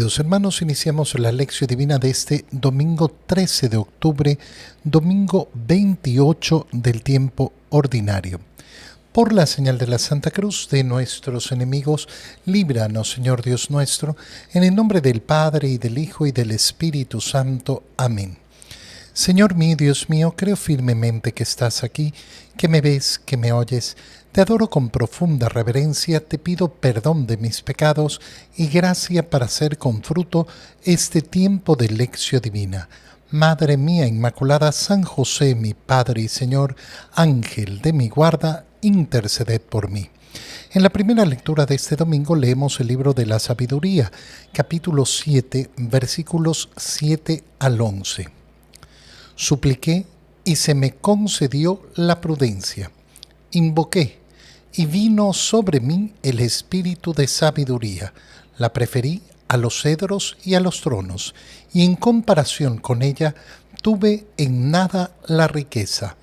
Queridos hermanos, iniciamos la lección divina de este domingo 13 de octubre, domingo 28 del tiempo ordinario. Por la señal de la Santa Cruz de nuestros enemigos, líbranos, Señor Dios nuestro, en el nombre del Padre, y del Hijo, y del Espíritu Santo. Amén. Señor mío, Dios mío, creo firmemente que estás aquí, que me ves, que me oyes. Te adoro con profunda reverencia, te pido perdón de mis pecados y gracia para hacer con fruto este tiempo de lección divina. Madre mía Inmaculada, San José, mi Padre y Señor, Ángel de mi guarda, interceded por mí. En la primera lectura de este domingo leemos el libro de la Sabiduría, capítulo 7, versículos 7 al 11. Supliqué y se me concedió la prudencia. Invoqué y vino sobre mí el espíritu de sabiduría. La preferí a los cedros y a los tronos, y en comparación con ella tuve en nada la riqueza.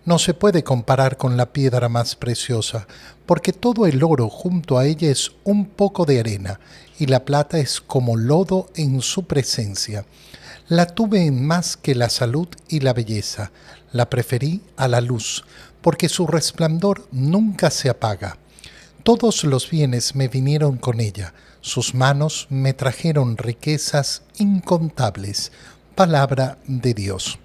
No se puede comparar con la piedra más preciosa, porque todo el oro junto a ella es un poco de arena, y la plata es como lodo en su presencia. La tuve en más que la salud y la belleza, la preferí a la luz, porque su resplandor nunca se apaga. Todos los bienes me vinieron con ella, sus manos me trajeron riquezas incontables. Palabra de Dios.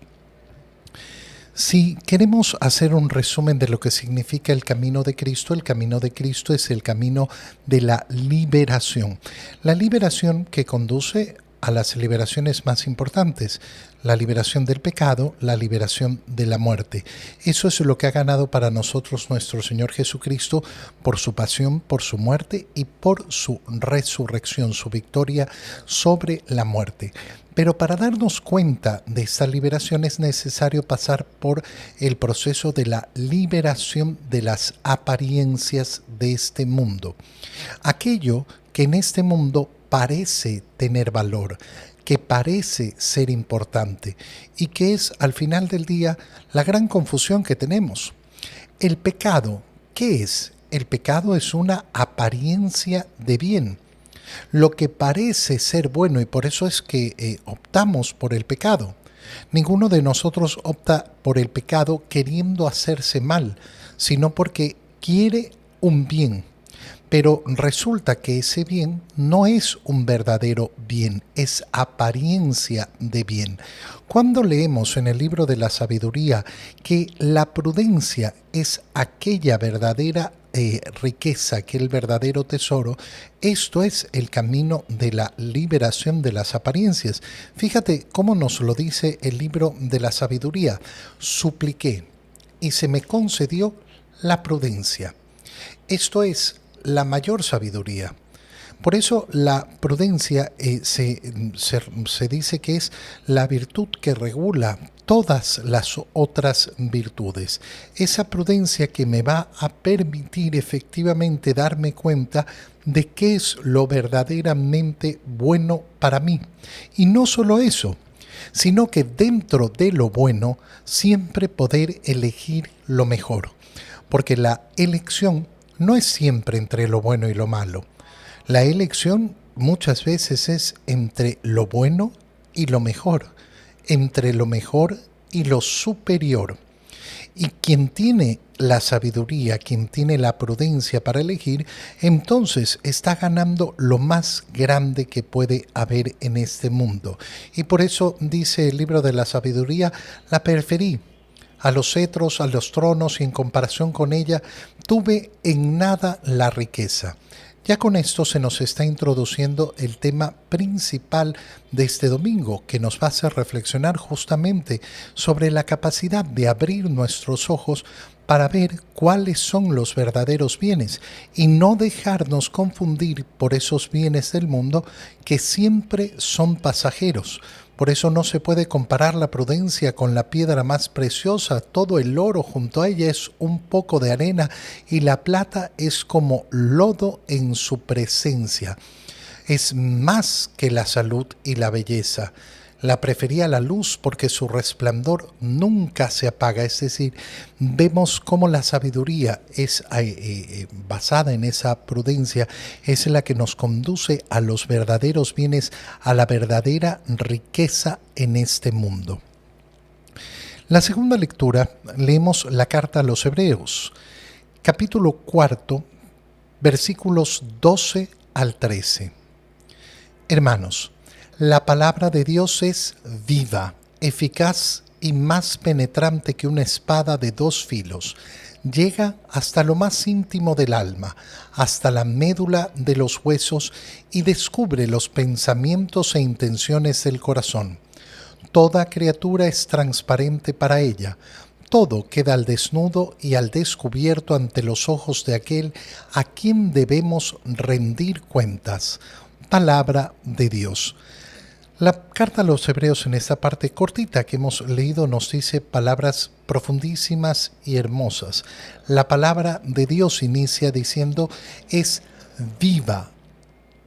Si queremos hacer un resumen de lo que significa el camino de Cristo es el camino de la liberación. La liberación que conduce a las liberaciones más importantes, la liberación del pecado, la liberación de la muerte. Eso es lo que ha ganado para nosotros nuestro Señor Jesucristo por su pasión, por su muerte y por su resurrección, su victoria sobre la muerte. Pero para darnos cuenta de esta liberación es necesario pasar por el proceso de la liberación de las apariencias de este mundo. Aquello que en este mundo parece tener valor, que parece ser importante y que es al final del día la gran confusión que tenemos. El pecado, ¿qué es? El pecado es una apariencia de bien. Lo que parece ser bueno, y por eso es que optamos por el pecado. Ninguno de nosotros opta por el pecado queriendo hacerse mal, sino porque quiere un bien. Pero resulta que ese bien no es un verdadero bien, es apariencia de bien. Cuando leemos en el libro de la Sabiduría que la prudencia es aquella verdadera riqueza, aquel verdadero tesoro, esto es el camino de la liberación de las apariencias. Fíjate cómo nos lo dice el libro de la Sabiduría. Supliqué y se me concedió la prudencia. Esto es la mayor sabiduría. Por eso la prudencia se dice que es la virtud que regula todas las otras virtudes. Esa prudencia que me va a permitir efectivamente darme cuenta de qué es lo verdaderamente bueno para mí. Y no solo eso, sino que dentro de lo bueno siempre poder elegir lo mejor. Porque la elección no es siempre entre lo bueno y lo malo. La elección muchas veces es entre lo bueno y lo mejor, entre lo mejor y lo superior. Y quien tiene la sabiduría, quien tiene la prudencia para elegir, entonces está ganando lo más grande que puede haber en este mundo. Y por eso dice el libro de la Sabiduría, la preferí a los cetros, a los tronos, y en comparación con ella tuve en nada la riqueza. Ya con esto se nos está introduciendo el tema principal de este domingo, que nos va a hacer reflexionar justamente sobre la capacidad de abrir nuestros ojos para ver cuáles son los verdaderos bienes y no dejarnos confundir por esos bienes del mundo que siempre son pasajeros. Por eso no se puede comparar la prudencia con la piedra más preciosa. Todo el oro junto a ella es un poco de arena y la plata es como lodo en su presencia. Es más que la salud y la belleza. La prefería a la luz porque su resplandor nunca se apaga. Es decir, vemos cómo la sabiduría es basada en esa prudencia, es la que nos conduce a los verdaderos bienes, a la verdadera riqueza en este mundo. La segunda lectura, leemos la carta a los Hebreos, capítulo 4, versículos 12 al 13. Hermanos, la palabra de Dios es viva, eficaz y más penetrante que una espada de dos filos. Llega hasta lo más íntimo del alma, hasta la médula de los huesos y descubre los pensamientos e intenciones del corazón. Toda criatura es transparente para ella. Todo queda al desnudo y al descubierto ante los ojos de aquel a quien debemos rendir cuentas. Palabra de Dios. La carta a los Hebreos en esta parte cortita que hemos leído nos dice palabras profundísimas y hermosas. La palabra de Dios inicia diciendo es viva,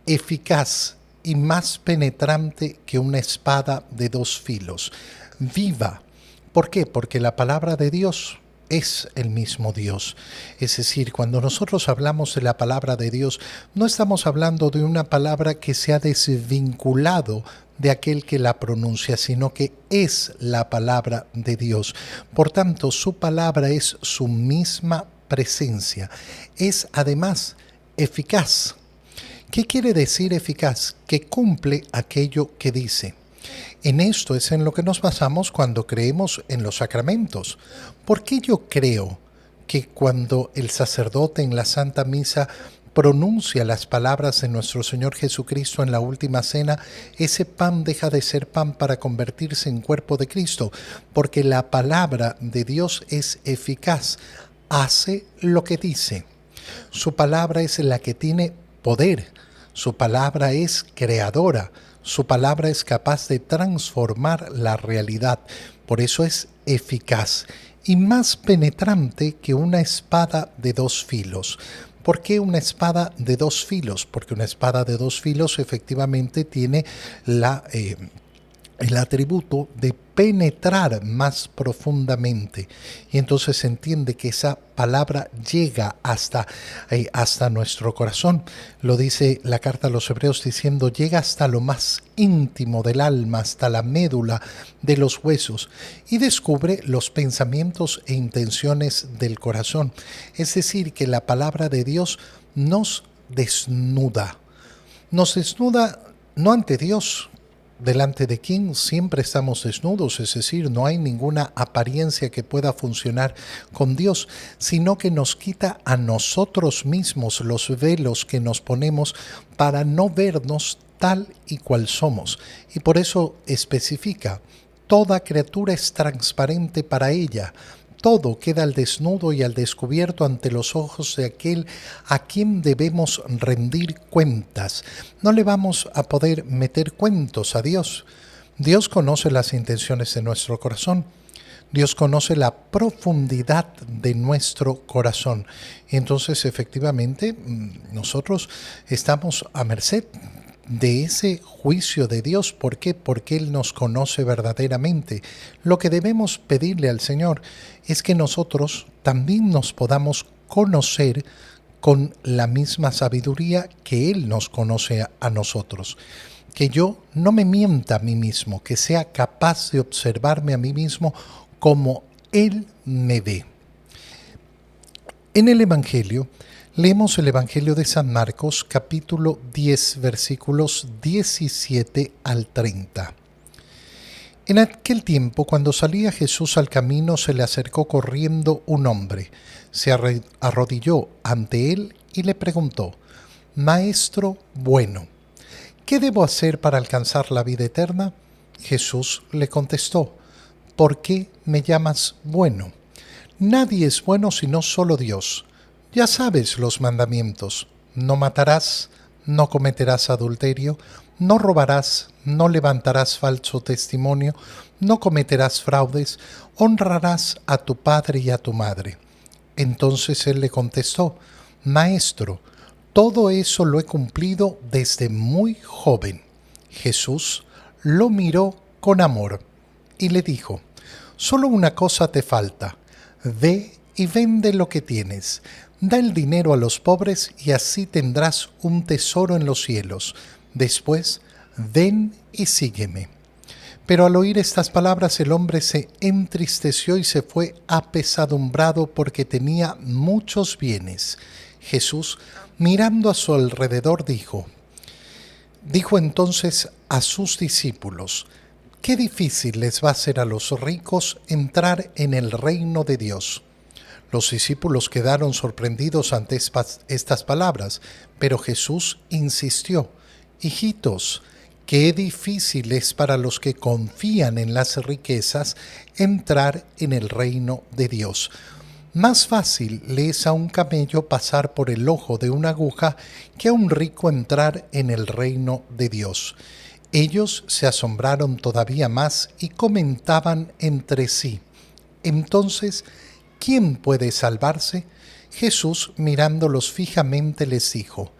eficaz y más penetrante que una espada de dos filos. Viva. ¿Por qué? Porque la palabra de Dios es el mismo Dios. Es decir, cuando nosotros hablamos de la palabra de Dios, no estamos hablando de una palabra que se ha desvinculado de aquel que la pronuncia, sino que es la palabra de Dios. Por tanto, su palabra es su misma presencia. Es además eficaz. ¿Qué quiere decir eficaz? Que cumple aquello que dice. En esto es en lo que nos basamos cuando creemos en los sacramentos. ¿Por qué yo creo que cuando el sacerdote en la Santa Misa pronuncia las palabras de nuestro Señor Jesucristo en la última cena, ese pan deja de ser pan para convertirse en cuerpo de Cristo? Porque la palabra de Dios es eficaz, hace lo que dice. Su palabra es la que tiene poder, su palabra es creadora, su palabra es capaz de transformar la realidad, por eso es eficaz y más penetrante que una espada de dos filos. ¿Por qué una espada de dos filos? Porque una espada de dos filos efectivamente tiene el atributo de penetrar más profundamente. Y entonces se entiende que esa palabra llega hasta nuestro corazón. Lo dice la carta a los Hebreos diciendo, llega hasta lo más íntimo del alma, hasta la médula de los huesos, y descubre los pensamientos e intenciones del corazón. Es decir, que la palabra de Dios nos desnuda. Nos desnuda no ante Dios, delante de quien siempre estamos desnudos, es decir, no hay ninguna apariencia que pueda funcionar con Dios, sino que nos quita a nosotros mismos los velos que nos ponemos para no vernos tal y cual somos. Y por eso especifica, toda criatura es transparente para ella. Todo queda al desnudo y al descubierto ante los ojos de aquel a quien debemos rendir cuentas. No le vamos a poder meter cuentos a Dios. Dios conoce las intenciones de nuestro corazón. Dios conoce la profundidad de nuestro corazón. Y entonces, efectivamente, nosotros estamos a merced de ese juicio de Dios. ¿Por qué? Porque Él nos conoce verdaderamente. Lo que debemos pedirle al Señor es que nosotros también nos podamos conocer con la misma sabiduría que Él nos conoce a nosotros. Que yo no me mienta a mí mismo, que sea capaz de observarme a mí mismo como Él me ve. En el Evangelio, leemos el Evangelio de San Marcos, capítulo 10, versículos 17 al 30. En aquel tiempo, cuando salía Jesús al camino, se le acercó corriendo un hombre. Se arrodilló ante él y le preguntó, «Maestro bueno, ¿qué debo hacer para alcanzar la vida eterna?» Jesús le contestó, «¿Por qué me llamas bueno? Nadie es bueno sino solo Dios. Ya sabes los mandamientos: no matarás, no cometerás adulterio, no robarás, no levantarás falso testimonio, no cometerás fraudes, honrarás a tu padre y a tu madre». Entonces él le contestó, «Maestro, todo eso lo he cumplido desde muy joven». Jesús lo miró con amor y le dijo: solo una cosa te falta, ve y vende lo que tienes, da el dinero a los pobres y así tendrás un tesoro en los cielos. Después, ven y sígueme. Pero al oír estas palabras el hombre se entristeció y se fue apesadumbrado porque tenía muchos bienes. Jesús, mirando a su alrededor, dijo entonces a sus discípulos: qué difícil les va a ser a los ricos entrar en el reino de Dios. Los discípulos quedaron sorprendidos ante estas palabras, pero Jesús insistió: hijitos, qué difícil es para los que confían en las riquezas entrar en el reino de Dios. Más fácil le es a un camello pasar por el ojo de una aguja que a un rico entrar en el reino de Dios. Ellos se asombraron todavía más y comentaban entre sí: entonces, ¿quién puede salvarse? Jesús, mirándolos fijamente, les dijo: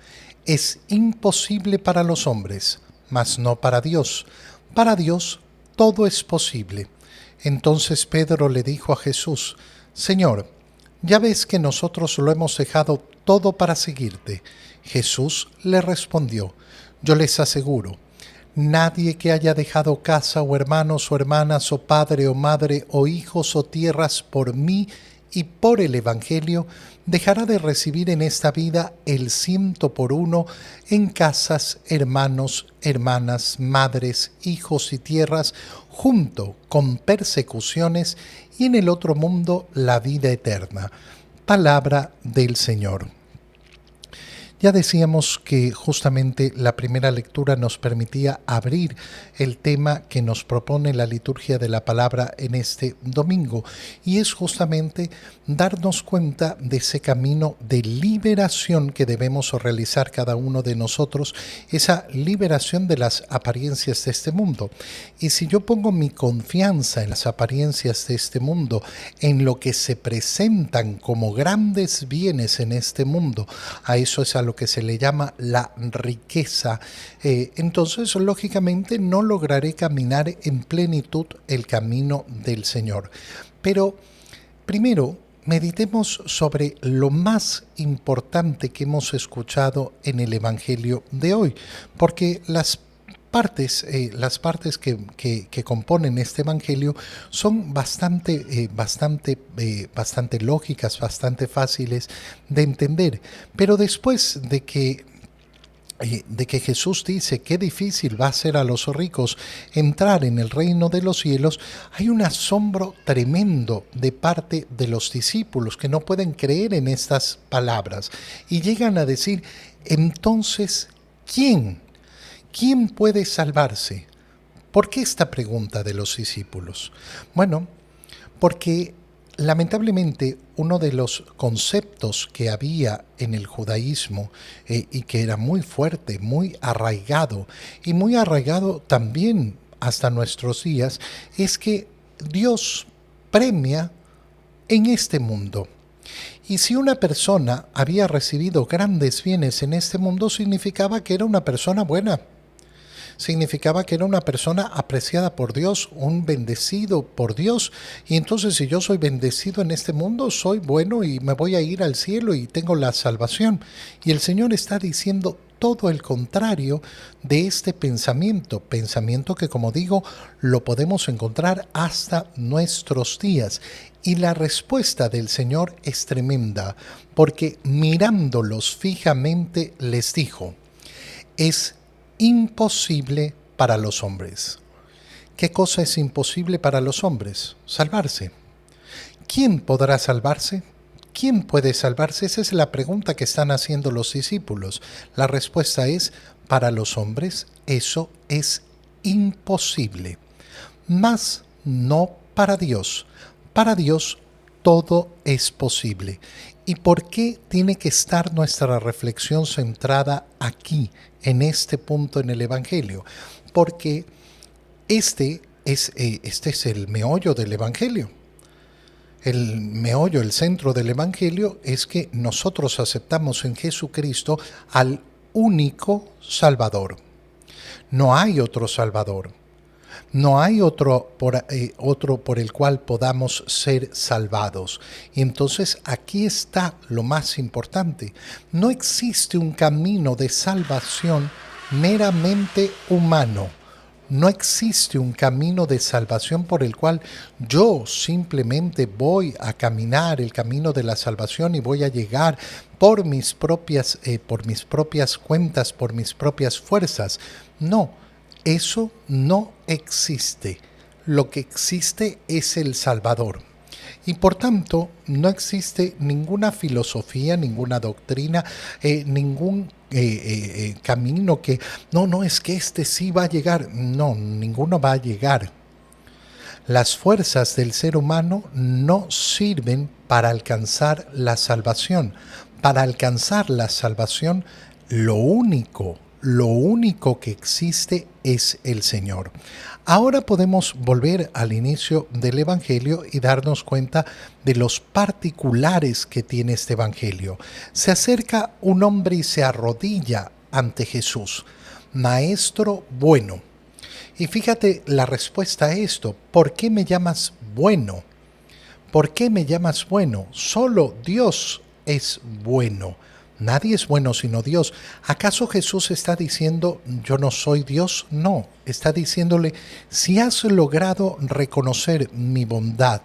es imposible para los hombres, mas no para Dios. Para Dios todo es posible. Entonces Pedro le dijo a Jesús: Señor, ya ves que nosotros lo hemos dejado todo para seguirte. Jesús le respondió: yo les aseguro, nadie que haya dejado casa o hermanos o hermanas o padre o madre o hijos o tierras por mí y por el Evangelio, dejará de recibir en esta vida el 100 por 1 en casas, hermanos, hermanas, madres, hijos y tierras, junto con persecuciones, y en el otro mundo la vida eterna. Palabra del Señor. Ya decíamos que justamente la primera lectura nos permitía abrir el tema que nos propone la liturgia de la palabra en este domingo, y es justamente darnos cuenta de ese camino de liberación que debemos realizar cada uno de nosotros, esa liberación de las apariencias de este mundo. Y si yo pongo mi confianza en las apariencias de este mundo, en lo que se presentan como grandes bienes en este mundo, a eso es a lo que se le llama la riqueza, entonces lógicamente no lograré caminar en plenitud el camino del Señor. Pero primero meditemos sobre lo más importante que hemos escuchado en el Evangelio de hoy, porque las partes que componen este evangelio son bastante lógicas, bastante fáciles de entender. Pero después de que Jesús dice qué difícil va a ser a los ricos entrar en el reino de los cielos, hay un asombro tremendo de parte de los discípulos que no pueden creer en estas palabras y llegan a decir: entonces, ¿quién puede salvarse? ¿Por qué esta pregunta de los discípulos? Bueno, porque lamentablemente uno de los conceptos que había en el judaísmo y que era muy fuerte, muy arraigado también hasta nuestros días, es que Dios premia en este mundo. Y si una persona había recibido grandes bienes en este mundo, significaba que era una persona buena. Significaba que era una persona apreciada por Dios, un bendecido por Dios. Y entonces, si yo soy bendecido en este mundo, soy bueno y me voy a ir al cielo y tengo la salvación. Y el Señor está diciendo todo el contrario de este pensamiento que, como digo, lo podemos encontrar hasta nuestros días. Y la respuesta del Señor es tremenda, porque mirándolos fijamente les dijo: es imposible para los hombres. ¿Qué cosa es imposible para los hombres? Salvarse. ¿Quién podrá salvarse? ¿Quién puede salvarse? Esa es la pregunta que están haciendo los discípulos. La respuesta es: para los hombres eso es imposible, mas no para Dios. Para Dios todo es posible. ¿Y por qué tiene que estar nuestra reflexión centrada aquí, en este punto en el Evangelio? Porque este es el meollo del Evangelio. El meollo, el centro del Evangelio es que nosotros aceptamos en Jesucristo al único Salvador. No hay otro Salvador. No hay otro por el cual podamos ser salvados. Y entonces aquí está lo más importante. No existe un camino de salvación meramente humano. No existe un camino de salvación por el cual yo simplemente voy a caminar el camino de la salvación y voy a llegar por mis propias cuentas, por mis propias fuerzas. No, eso no existe. Lo que existe es el Salvador. Y por tanto, no existe ninguna filosofía, ninguna doctrina, ningún camino que, no, es que este sí va a llegar. No, ninguno va a llegar. Las fuerzas del ser humano no sirven para alcanzar la salvación. Para alcanzar la salvación, lo único que existe es el Señor. Ahora podemos volver al inicio del Evangelio y darnos cuenta de los particulares que tiene este Evangelio. Se acerca un hombre y se arrodilla ante Jesús. Maestro bueno. Y fíjate la respuesta a esto. ¿Por qué me llamas bueno? ¿Por qué me llamas bueno? Solo Dios es bueno. Nadie es bueno sino Dios. ¿Acaso Jesús está diciendo yo no soy Dios? No, está diciéndole si has logrado reconocer mi bondad,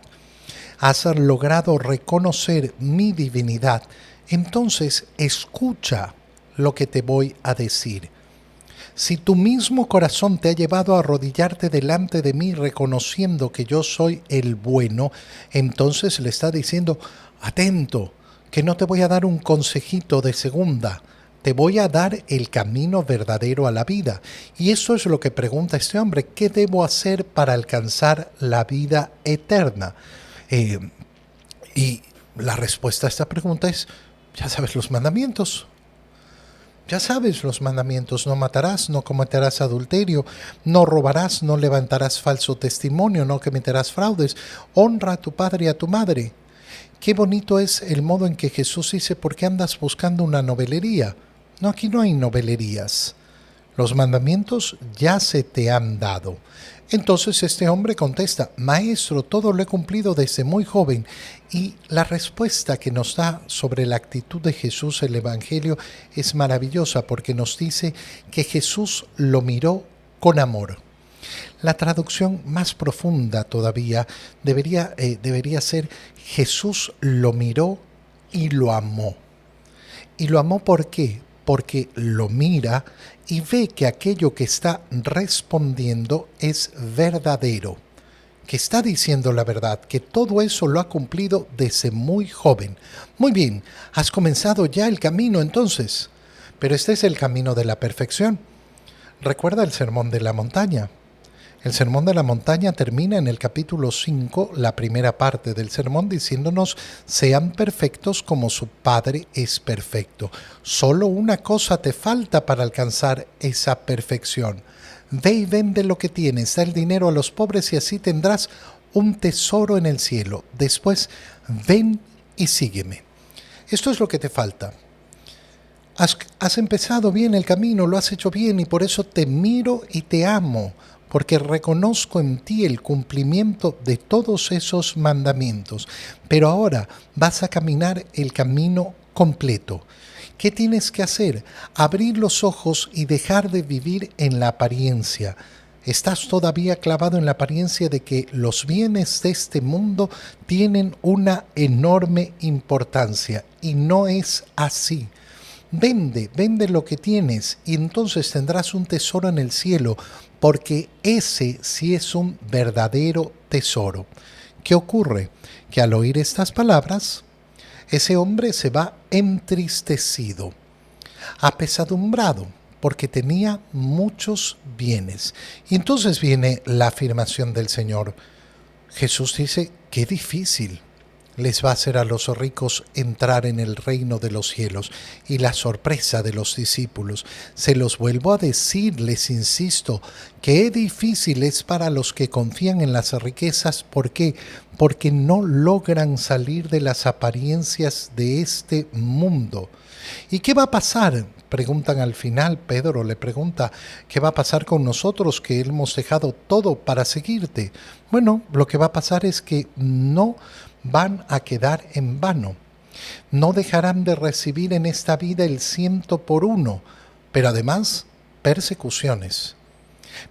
has logrado reconocer mi divinidad, entonces escucha lo que te voy a decir. Si tu mismo corazón te ha llevado a arrodillarte delante de mí reconociendo que yo soy el bueno, entonces le está diciendo, atento, que no te voy a dar un consejito de segunda, te voy a dar el camino verdadero a la vida. Y eso es lo que pregunta este hombre, ¿qué debo hacer para alcanzar la vida eterna? Y la respuesta a esta pregunta es, ya sabes los mandamientos. Ya sabes los mandamientos, no matarás, no cometerás adulterio, no robarás, no levantarás falso testimonio, no cometerás fraudes, honra a tu padre y a tu madre. Qué bonito es el modo en que Jesús dice, ¿por qué andas buscando una novelería? No, aquí no hay novelerías. Los mandamientos ya se te han dado. Entonces este hombre contesta, Maestro, todo lo he cumplido desde muy joven. Y la respuesta que nos da sobre la actitud de Jesús el Evangelio es maravillosa porque nos dice que Jesús lo miró con amor. La traducción más profunda todavía debería ser Jesús lo miró y lo amó. ¿Y lo amó por qué? Porque lo mira y ve que aquello que está respondiendo es verdadero, que está diciendo la verdad, que todo eso lo ha cumplido desde muy joven. Muy bien, has comenzado ya el camino entonces, pero este es el camino de la perfección. Recuerda el Sermón de la Montaña. El Sermón de la Montaña termina en el capítulo 5, la primera parte del sermón, diciéndonos, sean perfectos como su Padre es perfecto. Solo una cosa te falta para alcanzar esa perfección. Ve y vende lo que tienes, da el dinero a los pobres y así tendrás un tesoro en el cielo. Después, ven y sígueme. Esto es lo que te falta. Has empezado bien el camino, lo has hecho bien y por eso te miro y te amo, porque reconozco en ti el cumplimiento de todos esos mandamientos. Pero ahora vas a caminar el camino completo. ¿Qué tienes que hacer? Abrir los ojos y dejar de vivir en la apariencia. Estás todavía clavado en la apariencia de que los bienes de este mundo tienen una enorme importancia y no es así. Vende lo que tienes y entonces tendrás un tesoro en el cielo, porque ese sí es un verdadero tesoro. ¿Qué ocurre? Que al oír estas palabras, ese hombre se va entristecido, apesadumbrado, porque tenía muchos bienes. Y entonces viene la afirmación del Señor. Jesús dice, qué difícil les va a hacer a los ricos entrar en el reino de los cielos. Y la sorpresa de los discípulos, se los vuelvo a decir, les insisto, qué difícil es para los que confían en las riquezas. ¿Por qué? Porque no logran salir de las apariencias de este mundo. ¿Y qué va a pasar? Preguntan al final, Pedro le pregunta, ¿qué va a pasar con nosotros que hemos dejado todo para seguirte? Bueno, lo que va a pasar es que no van a quedar en vano. No dejarán de recibir en esta vida el 100 por 1, pero además persecuciones.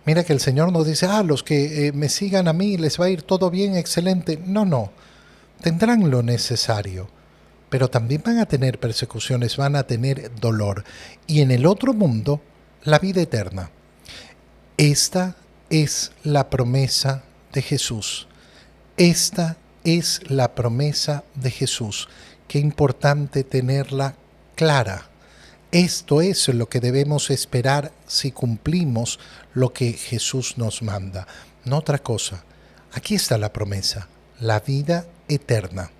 Mira que el Señor nos dice, los que me sigan a mí les va a ir todo bien, excelente. No, no, tendrán lo necesario, pero también van a tener persecuciones, van a tener dolor. Y en el otro mundo, la vida eterna. Esta es la promesa de Jesús. Esta es la promesa de Jesús. Qué importante tenerla clara. Esto es lo que debemos esperar si cumplimos lo que Jesús nos manda, no otra cosa. Aquí está la promesa, la vida eterna.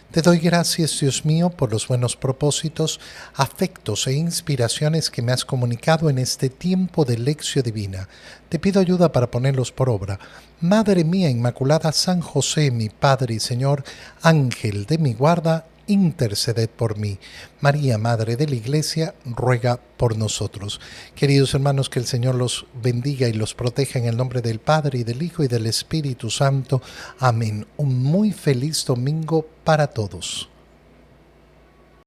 Te doy gracias, Dios mío, por los buenos propósitos, afectos e inspiraciones que me has comunicado en este tiempo de lección divina. Te pido ayuda para ponerlos por obra. Madre mía Inmaculada, San José, mi Padre y Señor, Ángel de mi guarda, interceded por mí. María, Madre de la Iglesia, ruega por nosotros. Queridos hermanos, que el Señor los bendiga y los proteja en el nombre del Padre, y del Hijo, y del Espíritu Santo. Amén. Un muy feliz domingo para todos.